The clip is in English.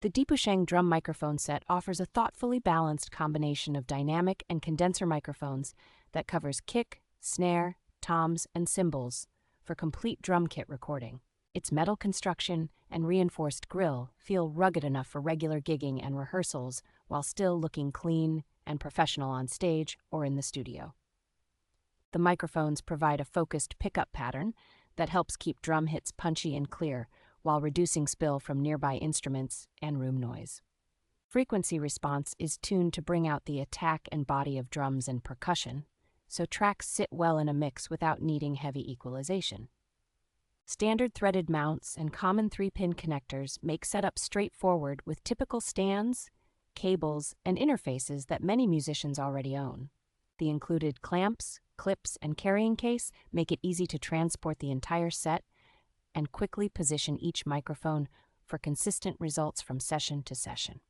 The Depusheng Drum Microphone Set offers a thoughtfully balanced combination of dynamic and condenser microphones that covers kick, snare, toms, and cymbals for complete drum kit recording. Its metal construction and reinforced grille feel rugged enough for regular gigging and rehearsals while still looking clean and professional on stage or in the studio. The microphones provide a focused pickup pattern that helps keep drum hits punchy and clear while reducing spill from nearby instruments and room noise. Frequency response is tuned to bring out the attack and body of drums and percussion, so tracks sit well in a mix without needing heavy equalization. Standard threaded mounts and common 3-pin connectors make setup straightforward with typical stands, cables, and interfaces that many musicians already own. The included clamps, clips, and carrying case make it easy to transport the entire set and quickly position each microphone for consistent results from session to session.